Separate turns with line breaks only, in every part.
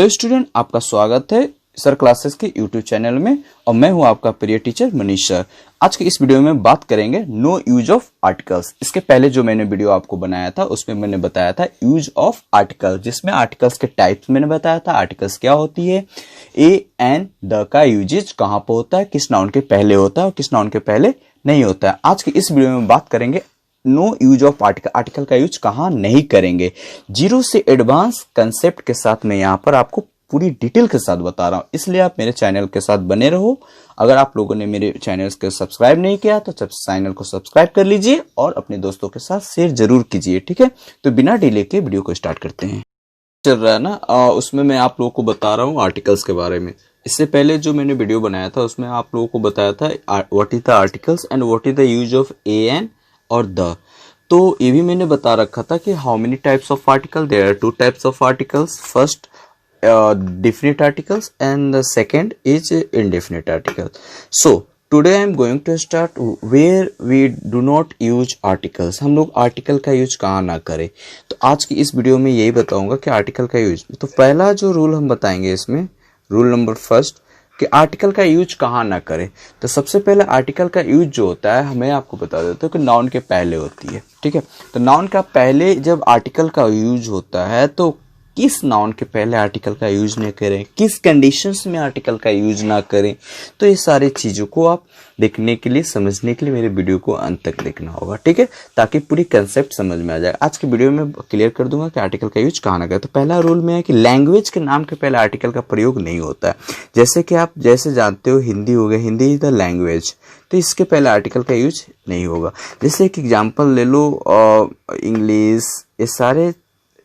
तो स्टूडेंट, आपका स्वागत है सर क्लासेस के यूट्यूब चैनल में और मैं हूं आपका प्रिय टीचर मनीष सर। आज की इस वीडियो में बात करेंगे नो यूज ऑफ आर्टिकल्स। इसके पहले जो मैंने वीडियो आपको बनाया था उसमें मैंने बताया था यूज ऑफ आर्टिकल, जिसमें आर्टिकल्स के टाइप्स मैंने बताया था, आर्टिकल्स क्या होती है, ए एंड द का यूजेज कहाँ पर होता है, किस नाउन के पहले होता है और किस नाउन के पहले नहीं होता है। आज की इस वीडियो में बात करेंगे no use of article, article का यूज कहाँ नहीं करेंगे। जीरो से एडवांस कंसेप्ट के साथ मैं यहाँ पर आपको पूरी डिटेल के साथ बता रहा हूँ, इसलिए आप मेरे चैनल के साथ बने रहो। अगर आप लोगों ने मेरे चैनल को सब्सक्राइब नहीं किया तो चैनल को सब्सक्राइब कर लीजिए और अपने दोस्तों के साथ शेयर जरूर कीजिए, ठीक है। तो बिना डिले के वीडियो को स्टार्ट करते हैं। चल रहा है ना, उसमें मैं आप लोगों को बता रहा हूँ आर्टिकल्स के बारे में। इससे पहले जो मैंने वीडियो बनाया था उसमें आप लोगों को बताया था what is the articles and what is the use of A an और द। तो ये भी मैंने बता रखा था कि how many types of article, there are two types of articles, first definite articles and the second is indefinite article. So today I am going to start where we do not use articles. हम लोग article का use कहाँ ना करें। तो आज की इस वीडियो में यही बताऊंगा कि आर्टिकल का यूज। तो पहला जो रूल हम बताएंगे इसमें, रूल नंबर फर्स्ट, कि आर्टिकल का यूज कहाँ ना करें। तो सबसे पहले आर्टिकल का यूज जो होता है, हमें आपको बता देता हूँ कि नाउन के पहले होती है, ठीक है। तो नाउन का पहले जब आर्टिकल का यूज होता है तो किस नाउन के पहले आर्टिकल का यूज न करें, किस कंडीशंस में आर्टिकल का यूज ना करें, तो ये सारी चीजों को आप देखने के लिए, समझने के लिए मेरे वीडियो को अंत तक देखना होगा, ठीक है, ताकि पूरी कंसेप्ट समझ में आ जाए। आज के वीडियो में क्लियर कर दूंगा कि आर्टिकल का यूज कहाँ ना करें। तो पहला रूल में है कि लैंग्वेज के नाम के पहले आर्टिकल का प्रयोग नहीं होता है। जैसे कि आप जैसे जानते हो हिंदी हो गया, हिंदी इज द लैंग्वेज, तो इसके पहले आर्टिकल का यूज नहीं होगा। जैसे एक एग्जाम्पल ले लो, इंग्लिश, ये सारे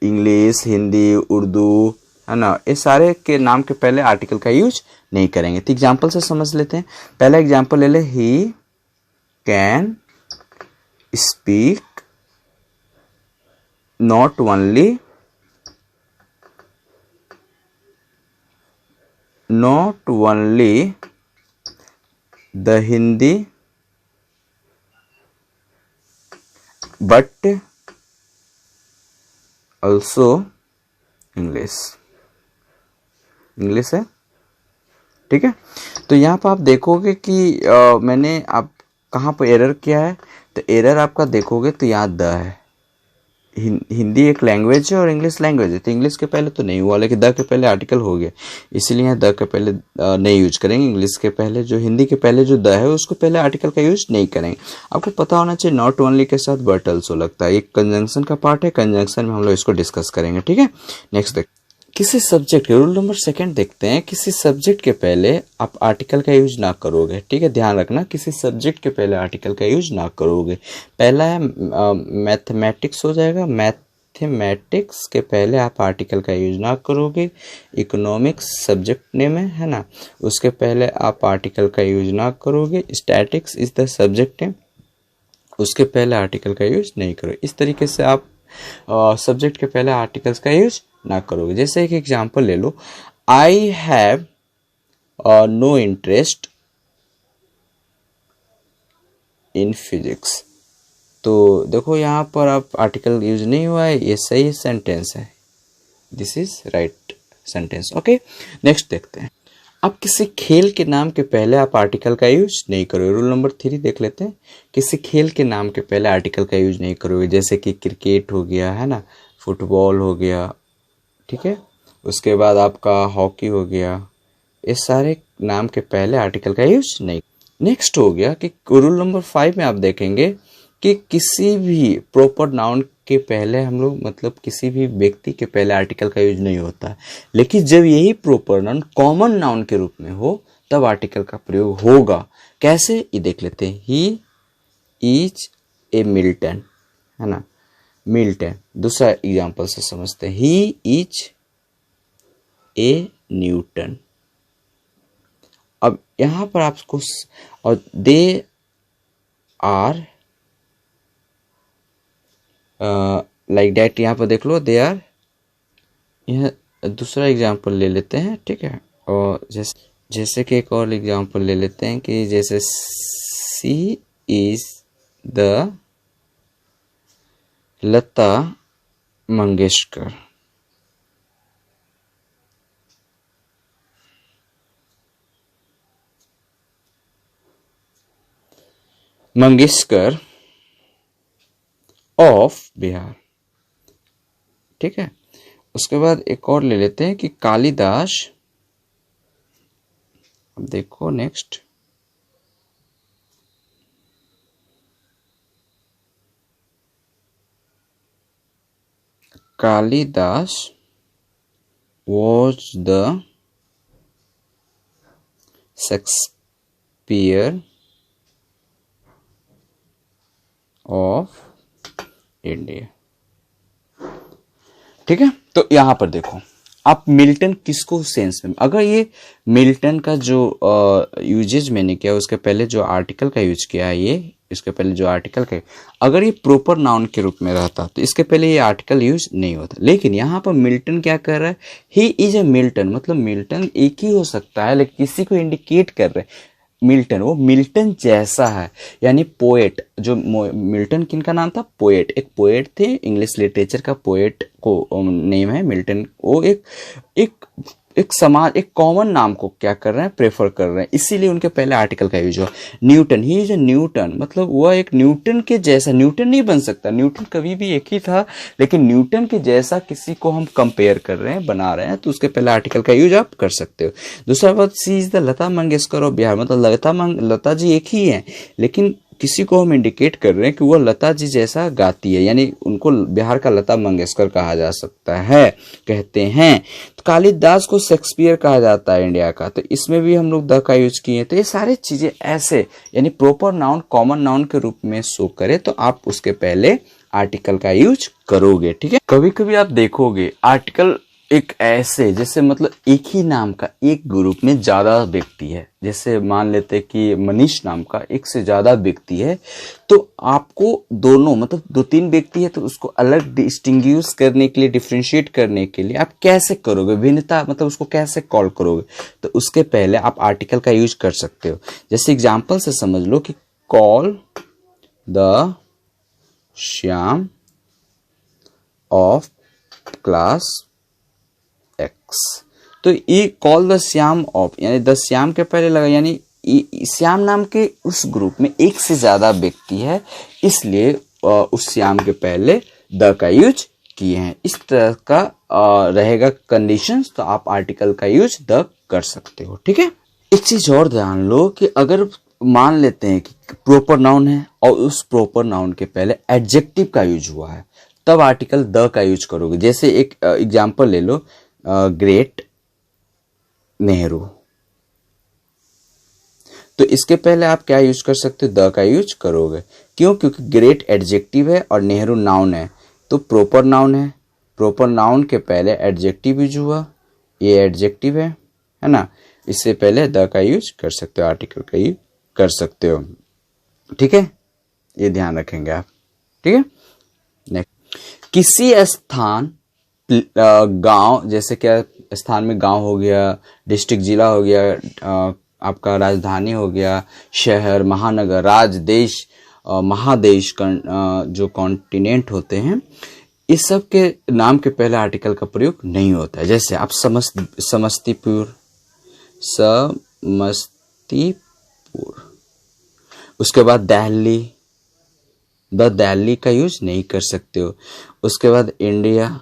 इंग्लिश, हिंदी, उर्दू, है ना, ये सारे के नाम के पहले आर्टिकल का यूज नहीं करेंगे। तो एग्जाम्पल से समझ लेते हैं। पहला एग्जाम्पल ले ले, he can speak not only the Hindi but also English है, ठीक है। तो यहाँ पर आप देखोगे कि मैंने आप कहाँ पर एरर किया है। तो एरर आपका देखोगे तो यहाँ द है। हिंदी एक लैंग्वेज है और इंग्लिश लैंग्वेज है, तो इंग्लिश के पहले तो नहीं हुआ, लेकिन द के पहले आर्टिकल हो गया, इसीलिए द के पहले नहीं यूज करेंगे। इंग्लिश के पहले, जो हिंदी के पहले जो द है उसको पहले आर्टिकल का यूज नहीं करेंगे। आपको पता होना चाहिए नॉट ओनली के साथ बट ऑल्सो लगता है, एक कंजंक्शन का पार्ट है, कंजंक्शन में हम लोग इसको डिस्कस करेंगे, ठीक है। नेक्स्ट देख, किसी सब्जेक्ट, रूल नंबर सेकंड देखते हैं। किसी सब्जेक्ट के पहले आप आर्टिकल का यूज ना करोगे, ठीक है, ध्यान रखना, किसी सब्जेक्ट के पहले आर्टिकल का यूज ना करोगे। पहला है मैथमेटिक्स हो जाएगा, मैथमेटिक्स के पहले आप आर्टिकल का यूज ना करोगे। इकोनॉमिक्स सब्जेक्ट नेम है ना, उसके पहले आप आर्टिकल का यूज ना करोगे। Statics is the subject name, उसके पहले आर्टिकल का यूज नहीं करोगे। इस तरीके से आप सब्जेक्ट के पहले आर्टिकल्स का यूज ना करोगे। जैसे एक एग्जांपल ले लो, I have no interest in physics. तो देखो यहाँ पर आप आर्टिकल यूज नहीं हुआ है, ये सही सेंटेंस है, this is right sentence, okay. Next देखते हैं। अब किसी खेल के नाम के पहले आप आर्टिकल का यूज नहीं करोगे। रूल नंबर 3 देख लेते हैं। किसी खेल के नाम के पहले आर्टिकल का यूज नहीं करोगे। जैसे कि क्रिकेट हो गया, है ना, फुटबॉल हो गया, ठीक है, उसके बाद आपका हॉकी हो गया, ये सारे नाम के पहले आर्टिकल का यूज नहीं। नेक्स्ट हो गया कि रूल नंबर 5 में आप देखेंगे कि किसी भी प्रॉपर नाउन के पहले हम लोग, मतलब किसी भी व्यक्ति के पहले आर्टिकल का यूज नहीं होता है, लेकिन जब यही प्रॉपर नाउन कॉमन नाउन के रूप में हो तब आर्टिकल का प्रयोग होगा। कैसे, ये देख लेते हैं। ही इज ए मिल्टन, है ना, मिल्टन। दूसरा एग्जांपल से समझते हैं, ही इज ए न्यूटन। अब यहां पर आपको, और दे आर लाइक दैट, यहाँ पर देख लो, दे आर। यह दूसरा एग्जांपल ले लेते हैं, ठीक है। और जैसे कि एक और एग्जांपल ले लेते हैं कि जैसे she is the Lata Mangeshkar, Mangeshkar of Bihar. ठीक है, उसके बाद एक और ले लेते हैं कि कालिदास, अब देखो next, Kalidas was the Shakespeare of India. ठीक है, तो यहां पर देखो आप मिल्टन किसको सेंस में, अगर ये मिल्टन का जो यूजेज मैंने किया उसके पहले जो आर्टिकल का यूज किया है, ये इसके पहले जो आर्टिकल का, अगर ये प्रॉपर नाउन के रूप में रहता तो इसके पहले ये आर्टिकल यूज नहीं होता। लेकिन यहाँ पर मिल्टन क्या कर रहा है, ही इज ए मिल्टन, मतलब मिल्टन एक ही हो सकता है लेकिन किसी को इंडिकेट कर रहे हैं। मिल्टन वो मिल्टन जैसा है, यानी पोएट, जो मिल्टन किनका नाम था, पोएट, एक पोएट थे, इंग्लिश लिटरेचर का पोएट को नेम है मिल्टन। वो एक समाज, एक कॉमन नाम को क्या कर रहे हैं, प्रेफर कर रहे हैं, इसीलिए उनके पहले आर्टिकल का यूज हुआ। Newton, he is A Newton, मतलब वह एक न्यूटन के जैसा, न्यूटन नहीं बन सकता, न्यूटन कभी भी एक ही था, लेकिन न्यूटन के जैसा किसी को हम कंपेयर कर रहे हैं, बना रहे हैं, तो उसके पहले आर्टिकल का यूज आप कर सकते हो। दूसरा बात, she is the Lata Mangeshkar of Bihar, मतलब लता जी एक ही है, लेकिन किसी को हम इंडिकेट कर रहे हैं कि वह लता जी जैसा गाती है, यानी उनको बिहार का लता मंगेशकर कहा जा सकता है, कहते हैं। तो कालिदास को शेक्सपियर कहा जाता है इंडिया का, तो इसमें भी हम लोग द का यूज किए। तो ये सारी चीजें ऐसे, यानी प्रॉपर नाउन कॉमन नाउन के रूप में शो करे तो आप उसके पहले आर्टिकल का यूज करोगे। ठीक है, कभी कभी आप देखोगे आर्टिकल एक ऐसे, जैसे मतलब एक ही नाम का एक ग्रुप में ज्यादा व्यक्ति है, जैसे मान लेते कि मनीष नाम का एक से ज्यादा व्यक्ति है, तो आपको दोनों, मतलब दो तीन व्यक्ति है तो उसको अलग डिस्टिंग्विश करने के लिए, डिफ्रेंशिएट करने के लिए आप कैसे करोगे, भिन्नता, मतलब उसको कैसे कॉल करोगे, तो उसके पहले आप आर्टिकल का यूज कर सकते हो। जैसे एग्जाम्पल से समझ लो कि call the Shyam of class x, तो ये कॉल द श्याम ऑफ, यानी द श्याम के पहले लगा, यानी श्याम नाम के उस ग्रुप में एक से ज्यादा व्यक्ति है, इसलिए उस श्याम के पहले द का यूज किए हैं। इस तरह का रहेगा कंडीशंस, तो आप आर्टिकल का यूज द कर सकते हो। ठीक है, एक चीज और ध्यान लो कि अगर मान लेते हैं कि प्रॉपर नाउन है और उस प्रॉपर नाउन के पहले एडजेक्टिव का यूज हुआ है, तब आर्टिकल द का यूज करोगे। जैसे एक एग्जांपल ले लो, ग्रेट नेहरू, तो इसके पहले आप क्या यूज कर सकते हो, द का यूज करोगे। क्यों? क्योंकि ग्रेट एडजेक्टिव है और नेहरू नाउन है, तो प्रॉपर नाउन है, प्रॉपर नाउन के पहले एडजेक्टिव यूज हुआ, ये एडजेक्टिव है ना, इससे पहले द का यूज कर सकते हो, आर्टिकल का यूज कर सकते हो। ठीक है, ये ध्यान रखेंगे आप। ठीक है, नेक्स्ट, किसी स्थान, गांव, जैसे क्या स्थान में गांव हो गया, डिस्ट्रिक्ट जिला हो गया, आपका राजधानी हो गया, शहर, महानगर, राज्य, देश, महादेश, जो कॉन्टिनेंट होते हैं, इस सब के नाम के पहले आर्टिकल का प्रयोग नहीं होता है। जैसे आप समस्तीपुर, उसके बाद दिल्ली, द दिल्ली का यूज नहीं कर सकते हो। उसके बाद India,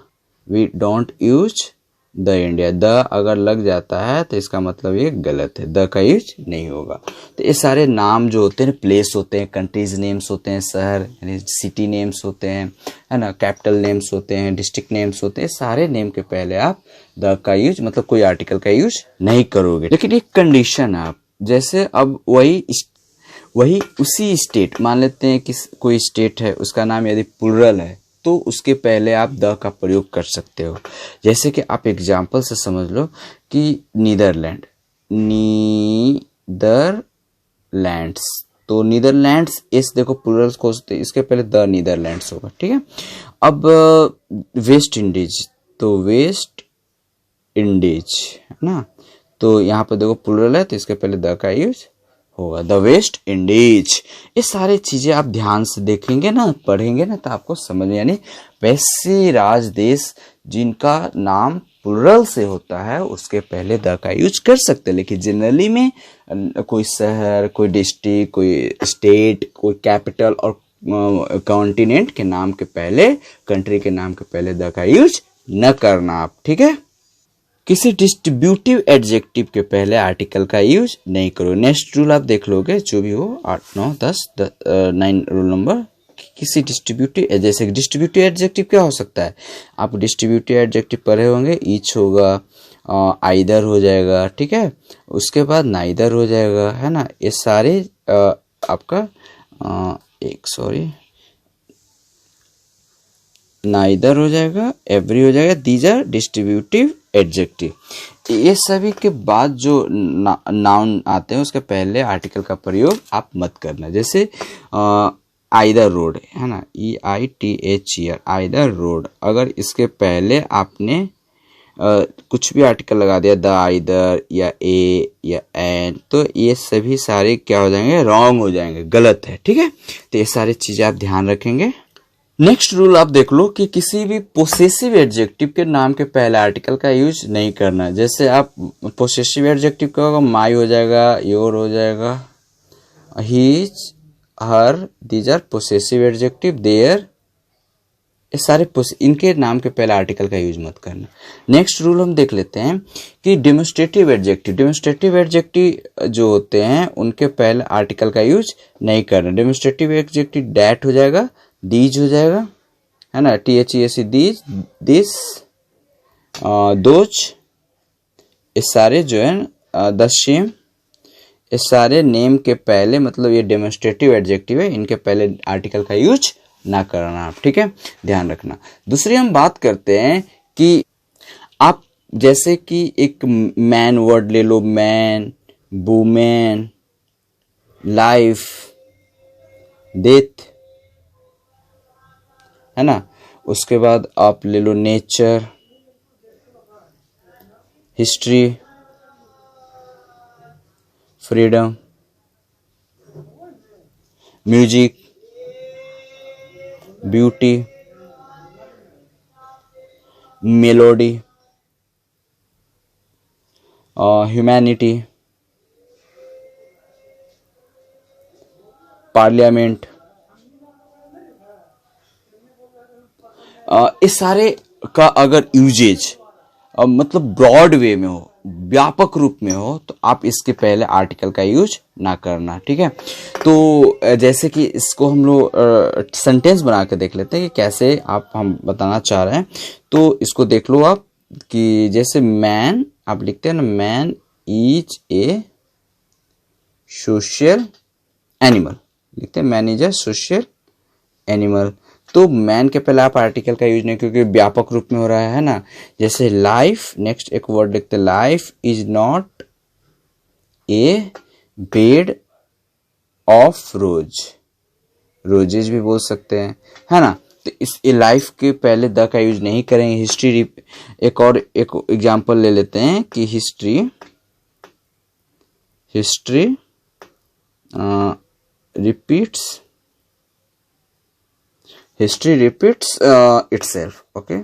we don't use the India, the अगर लग जाता है तो इसका मतलब ये गलत है, द का यूज नहीं होगा। तो ये सारे नाम जो होते हैं, प्लेस होते हैं, कंट्रीज नेम्स होते हैं, शहर यानी सिटी नेम्स होते हैं, है ना, कैपिटल नेम्स होते हैं, डिस्ट्रिक्ट नेम्स होते हैं, सारे नेम के पहले आप द का यूज, मतलब कोई आर्टिकल का यूज नहीं करोगे। लेकिन एक कंडीशन है, आप जैसे अब वही उसी स्टेट, मान लेते हैं कि कोई स्टेट है, उसका नाम यदि प्लुरल है तो उसके पहले आप द का प्रयोग कर सकते हो। जैसे कि आप एग्जाम्पल से समझ लो कि नीदरलैंड, नीदरलैंड्स, तो नीदरलैंड्स, इस देखो प्लुरल को, इसके पहले द नीदरलैंड्स होगा। ठीक है, अब वेस्ट इंडीज, तो वेस्ट इंडीज है ना, तो यहाँ पर देखो प्लुरल है तो इसके पहले द का यूज होगा, द वेस्ट इंडीज। ये सारी चीजें आप ध्यान से देखेंगे ना, पढ़ेंगे ना, तो आपको समझ में, यानी वैसे राज देश जिनका नाम प्लुरल से होता है उसके पहले द का यूज कर सकते हैं, लेकिन जनरली में कोई शहर, कोई डिस्ट्रिक्ट, कोई स्टेट, कोई कैपिटल और कॉन्टिनेंट के नाम के पहले, कंट्री के नाम के पहले द का यूज न करना आप, ठीक है। किसी डिस्ट्रीब्यूटिव एडजेक्टिव के पहले आर्टिकल का यूज नहीं करो। नेक्स्ट रूल आप देख लोगे, जो भी हो 8, 9, 10, 9 रूल नंबर। किसी डिस्ट्रीब्यूटिव, जैसे डिस्ट्रीब्यूटिव एडजेक्टिव क्या हो सकता है, आप डिस्ट्रीब्यूटिव एडजेक्टिव पढ़े होंगे, ईच होगा, आइदर हो जाएगा, ठीक है, उसके बाद नाइदर हो जाएगा, है ना, ये सारे आपका नाइदर हो जाएगा, एवरी हो जाएगा, दीज आर डिस्ट्रीब्यूटिव एडजेक्टिव। ये सभी के बाद जो नाउन आते हैं उसके पहले आर्टिकल का प्रयोग आप मत करना। जैसे आइदर रोड है ना, EITHER, आइदर रोड, अगर इसके पहले आपने कुछ भी आर्टिकल लगा दिया, द, आइदर या ए या एन, तो ये सभी सारे क्या हो जाएंगे, रॉन्ग हो जाएंगे, गलत है, ठीक है। तो ये सारी चीजें आप ध्यान रखेंगे। नेक्स्ट रूल आप देख लो कि किसी भी पोसेसिव एडजेक्टिव के नाम के पहले आर्टिकल का यूज नहीं करना। जैसे आप पोसेसिव एडजेक्टिव क्या होगा, माई हो जाएगा, योर हो जाएगा, his, her, these are possessive adjective, their, ये सारे इनके नाम के पहले आर्टिकल का यूज मत करना। नेक्स्ट रूल हम देख लेते हैं कि डेमोन्स्ट्रेटिव एडजेक्टिव जो होते हैं उनके पहले आर्टिकल का यूज नहीं करना। डेमोन्स्ट्रेटिव एडजेक्टिव डैट हो जाएगा, दीज हो जाएगा, है ना, THEC, दीज, दिस, दोज, ये सारे जो है द सेम, ये सारे नेम के पहले, मतलब ये डेमोन्स्ट्रेटिव एडजेक्टिव है, इनके पहले आर्टिकल का यूज ना करना आप, ठीक है, ध्यान रखना। दूसरी हम बात करते हैं कि आप जैसे कि एक मैन वर्ड ले लो, मैन, वुमेन, लाइफ, डेथ, है ना, उसके बाद आप ले लो nature, history, freedom, music, beauty, melody, humanity, parliament, इस सारे का अगर यूजेज मतलब ब्रॉड वे में हो, व्यापक रूप में हो, तो आप इसके पहले आर्टिकल का यूज ना करना, ठीक है। तो जैसे कि इसको हम लोग सेंटेंस बना के देख लेते हैं कि कैसे आप हम बताना चाह रहे हैं। तो इसको देख लो आप कि जैसे मैन आप लिखते हैं ना, man is a social animal, लिखते हैं man is a social animal. तो मैन के पहले आप आर्टिकल का यूज नहीं, क्योंकि व्यापक रूप में हो रहा है ना। जैसे लाइफ, नेक्स्ट एक वर्ड लिखते हैं, life is not a bed of rose, roses भी बोल सकते हैं, है ना। तो इस लाइफ के पहले द का यूज नहीं करेंगे। हिस्ट्री, एक और एक एग्जांपल ले लेते हैं कि हिस्ट्री रिपीट्स इटसेल्फ, ओके।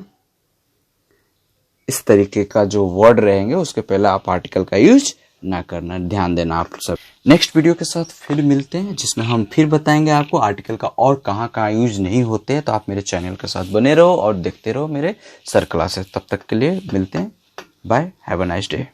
इस तरीके का जो वर्ड रहेंगे उसके पहले आप आर्टिकल का यूज ना करना, ध्यान देना आप सब। नेक्स्ट वीडियो के साथ फिर मिलते हैं, जिसमें हम फिर बताएंगे आपको आर्टिकल का और कहाँ यूज नहीं होते हैं। तो आप मेरे चैनल के साथ बने रहो और देखते रहो मेरे सर क्लासेस। तब तक के लिए मिलते हैं, bye, have a nice day.